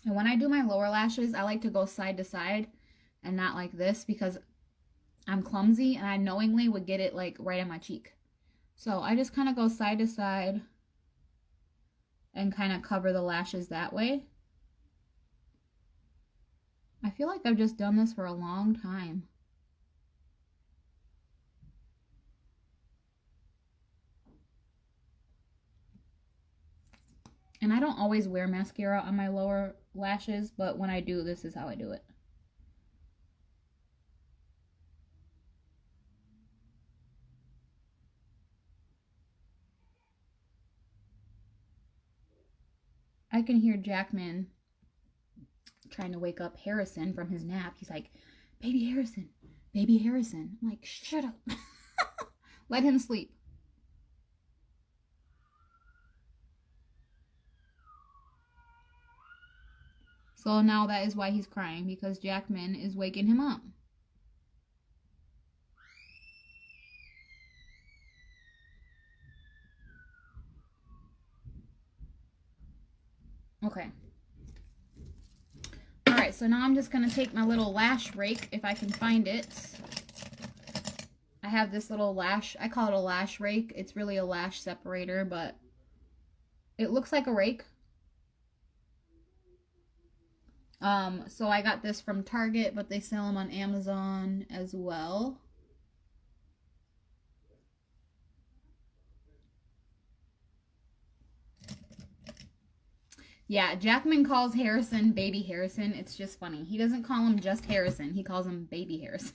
And when I do my lower lashes, I like to go side to side and not like this, because I'm clumsy and I knowingly would get it like right on my cheek. So I just kind of go side to side and kind of cover the lashes that way. I feel like I've just done this for a long time. And I don't always wear mascara on my lower lashes, but when I do, this is how I do it. I can hear Jackman trying to wake up Harrison from his nap. He's like, baby Harrison, baby Harrison. I'm like, shut up. Let him sleep. So now that is why he's crying, because Jackman is waking him up. Okay. Alright, so now I'm just going to take my little lash rake, if I can find it. I have this little lash, I call it a lash rake. It's really a lash separator, but it looks like a rake. So I got this from Target, but they sell them on Amazon as well. Yeah, Jackman calls Harrison Baby Harrison. It's just funny. He doesn't call him just Harrison. He calls him Baby Harrison.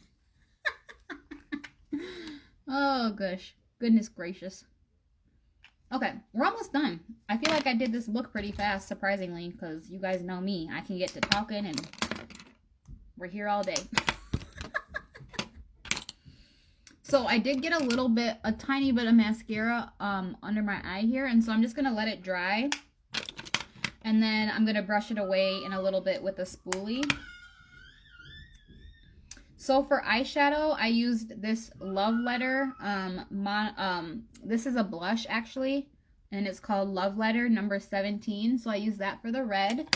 Oh, gosh. Goodness gracious. Okay, we're almost done. I feel like I did this look pretty fast, surprisingly, because you guys know me. I can get to talking, and we're here all day. So I did get a tiny bit of mascara under my eye here, and so I'm just going to let it dry. And then I'm going to brush it away in a little bit with a spoolie. So for eyeshadow, I used this Love Letter. This is a blush, actually. And it's called Love Letter number 17. So I used that for the red.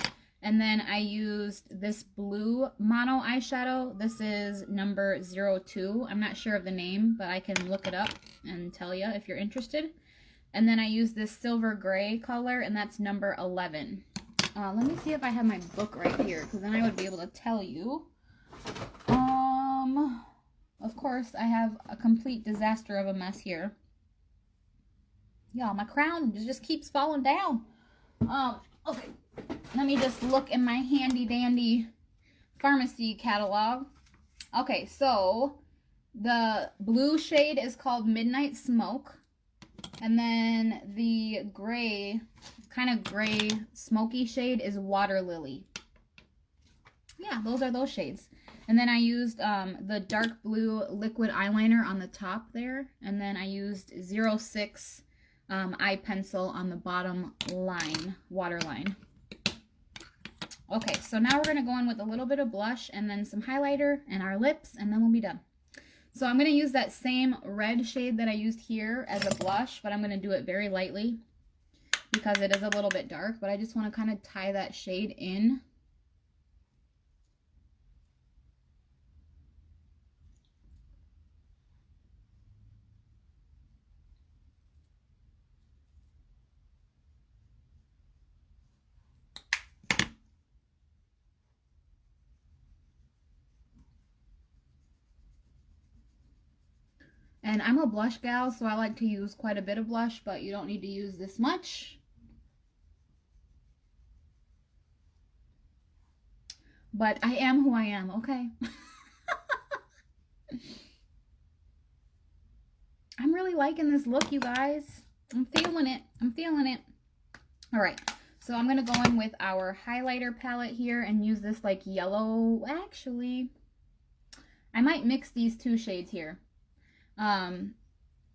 And then I used this blue mono eyeshadow. This is number 02. I'm not sure of the name, but I can look it up and tell you if you're interested. And then I used this silver gray color, and that's number 11. Let me see if I have my book right here, because then I would be able to tell you. Of course, I have a complete disaster of a mess here. Yeah, my crown just keeps falling down. Okay. Let me just look in my handy dandy Farmasi catalog. Okay, so the blue shade is called Midnight Smoke. And then the gray, kind of gray, smoky shade is Water Lily. Yeah, those are those shades. And then I used the dark blue liquid eyeliner on the top there. And then I used 06 eye pencil on the bottom line, waterline. Okay, so now we're going to go in with a little bit of blush and then some highlighter and our lips, and then we'll be done. So I'm going to use that same red shade that I used here as a blush, but I'm going to do it very lightly because it is a little bit dark, but I just want to kind of tie that shade in. And I'm a blush gal, so I like to use quite a bit of blush, but you don't need to use this much. But I am who I am, okay? I'm really liking this look, you guys. I'm feeling it. I'm feeling it. All right. So I'm going to go in with our highlighter palette here and use this like yellow. Actually, I might mix these two shades here.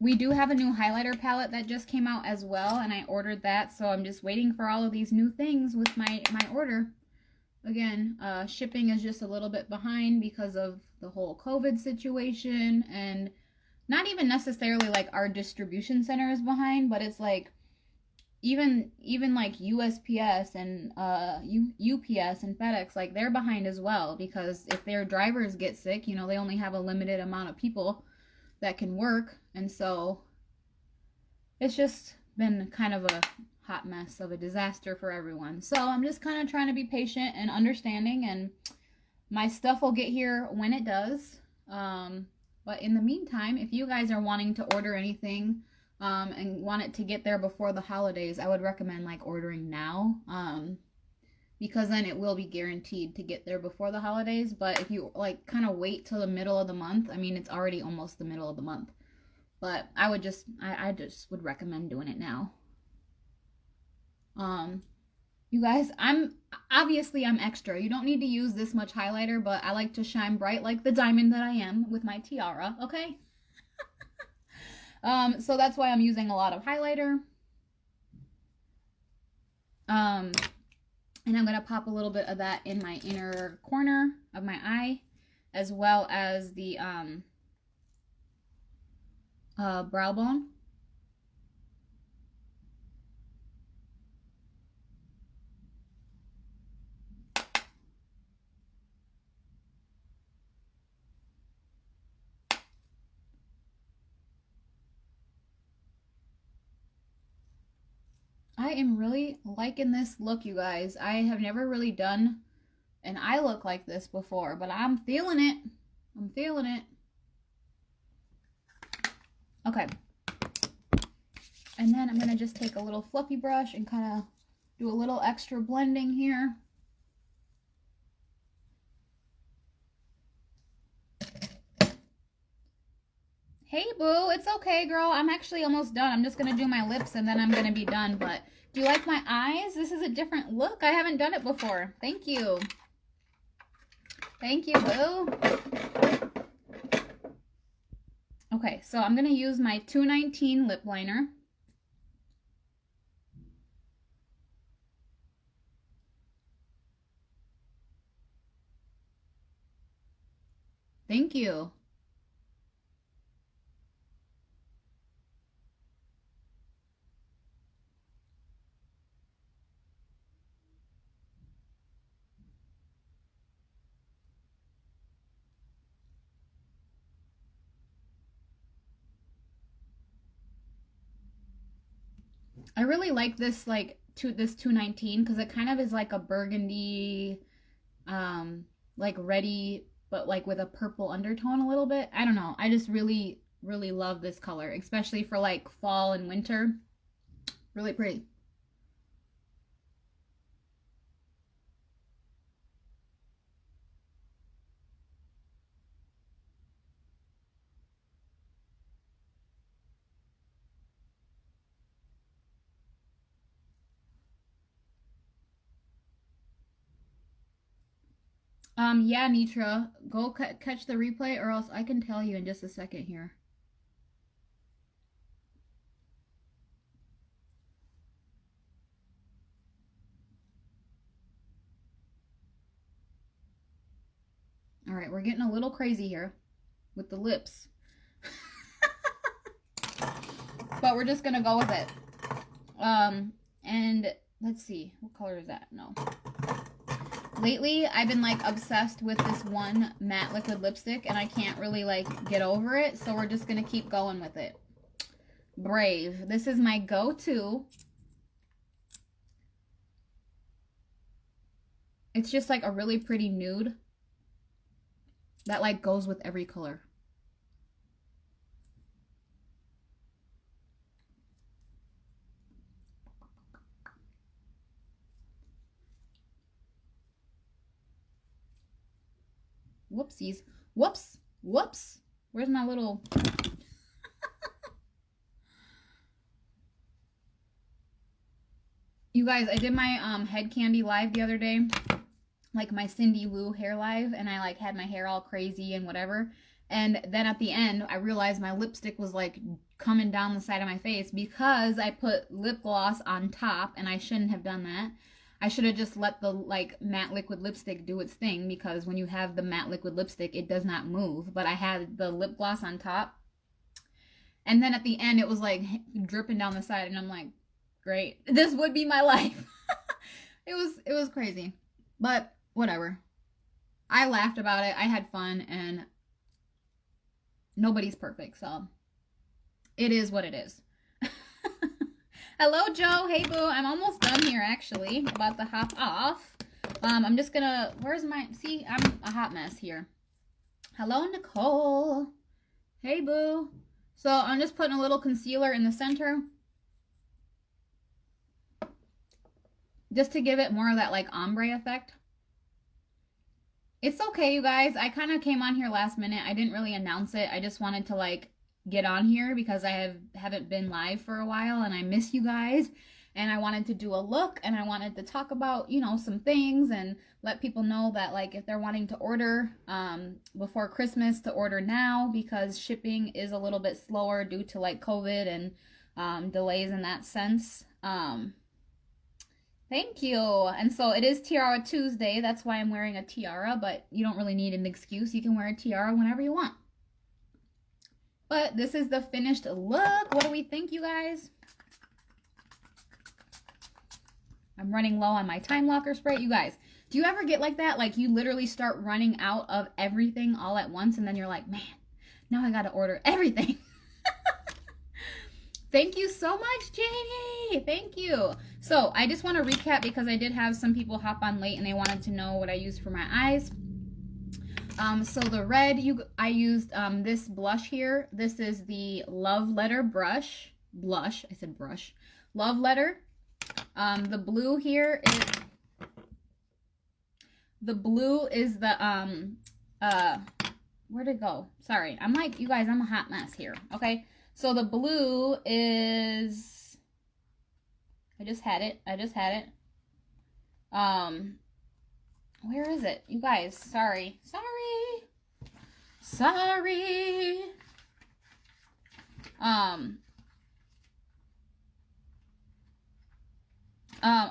We do have a new highlighter palette that just came out as well, and I ordered that, so I'm just waiting for all of these new things with my order. Again, shipping is just a little bit behind because of the whole COVID situation, and not even necessarily like our distribution center is behind, but it's like even like USPS and UPS and FedEx, like they're behind as well, because if their drivers get sick, you know, they only have a limited amount of people that can work, and so it's just been kind of a hot mess of a disaster for everyone. So I'm just kind of trying to be patient and understanding, and my stuff will get here when it does. But in the meantime, if you guys are wanting to order anything and want it to get there before the holidays, I would recommend like ordering now, because then it will be guaranteed to get there before the holidays. But if you like kind of wait till the middle of the month, I mean, it's already almost the middle of the month, but I just would recommend doing it now. You guys, I'm extra. You don't need to use this much highlighter, but I like to shine bright like the diamond that I am with my tiara, okay? So that's why I'm using a lot of highlighter. And I'm going to pop a little bit of that in my inner corner of my eye, as well as the brow bone. I am really liking this look, you guys. I have never really done an eye look like this before, but I'm feeling it. I'm feeling it. Okay. And then I'm going to just take a little fluffy brush and kind of do a little extra blending here. Hey, boo. It's okay, girl. I'm actually almost done. I'm just going to do my lips and then I'm going to be done. But do you like my eyes? This is a different look. I haven't done it before. Thank you. Thank you, boo. Okay, so I'm going to use my 219 lip liner. Thank you. I really like this this 219 because it kind of is like a burgundy, like ready, but like with a purple undertone a little bit. I don't know. I just really, really love this color, especially for like fall and winter. Really pretty. Yeah, Nitra, go catch the replay or else I can tell you in just a second here. All right, we're getting a little crazy here with the lips. But we're just going to go with it. And let's see. What color is that? No. Lately, I've been like obsessed with this one matte liquid lipstick and I can't really like get over it. So we're just going to keep going with it. Brave. This is my go-to. It's just like a really pretty nude that like goes with every color. Whoopsies. Whoops. Whoops. Where's my little... You guys, I did my head candy live the other day. Like my Cindy Lou hair live. And I like had my hair all crazy and whatever. And then at the end, I realized my lipstick was like coming down the side of my face because I put lip gloss on top. And I shouldn't have done that. I should have just let the like matte liquid lipstick do its thing because when you have the matte liquid lipstick, it does not move. But I had the lip gloss on top. And then at the end, it was like dripping down the side. And I'm like, great. This would be my life. It was crazy. But whatever. I laughed about it. I had fun and nobody's perfect. So it is what it is. Hello, Joe. Hey, boo. I'm almost done here, actually. About to hop off. I'm just gonna... Where's my... See, I'm a hot mess here. Hello, Nicole. Hey, boo. So I'm just putting a little concealer in the center. Just to give it more of that, like, ombre effect. It's okay, you guys. I kind of came on here last minute. I didn't really announce it. I just wanted to, like, get on here because I haven't been live for a while and I miss you guys. and I wanted to do a look, and I wanted to talk about, you know, some things and let people know that, like, if they're wanting to order before Christmas, to order now, because shipping is a little bit slower due to like COVID and delays in that sense. Thank you. And so it is Tiara Tuesday. That's why I'm wearing a tiara, but you don't really need an excuse. You can wear a tiara whenever you want. But this is the finished look. What do we think, you guys? I'm running low on my time locker spray. You guys, do you ever get like that? Like you literally start running out of everything all at once, and then you're like, man, now I gotta order everything. Thank you so much, Jamie. Thank you. So I just want to recap because I did have some people hop on late and they wanted to know what I used for my eyes. So the red, I used this blush here. This is the Love Letter blush. I said brush. Love Letter. The blue here is the where'd it go? Sorry, I'm like, you guys, I'm a hot mess here. Okay. So the blue is, I just had it. Where is it? You guys, sorry.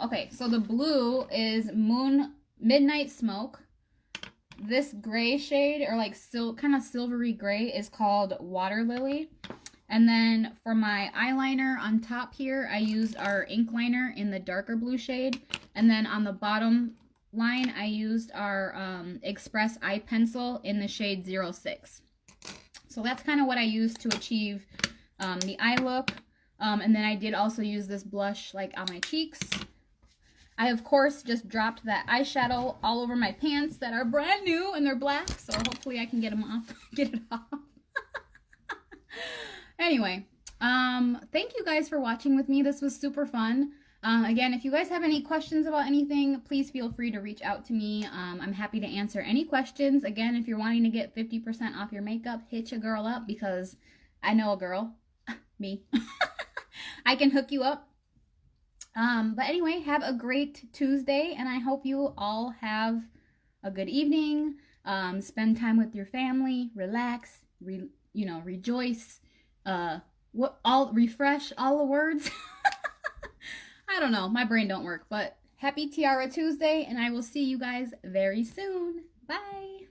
Okay, so the blue is Midnight Smoke. This gray shade, or like kind of silvery gray, is called Water Lily. And then for my eyeliner on top here, I used our ink liner in the darker blue shade. And then on the bottom line, I used our Express Eye Pencil in the shade 06. So that's kind of what I used to achieve the eye look. And then I did also use this blush like on my cheeks. I, of course, just dropped that eyeshadow all over my pants that are brand new and they're black. So hopefully I can get them off, get it off. Anyway, thank you guys for watching with me. This was super fun. Again, if you guys have any questions about anything, please feel free to reach out to me. I'm happy to answer any questions. Again, if you're wanting to get 50% off your makeup, hit your girl up because I know a girl, me. I can hook you up. But anyway, have a great Tuesday, and I hope you all have a good evening. Spend time with your family, relax, rejoice. Refresh all the words. I don't know, my brain don't work, but happy Tiara Tuesday, and I will see you guys very soon. Bye.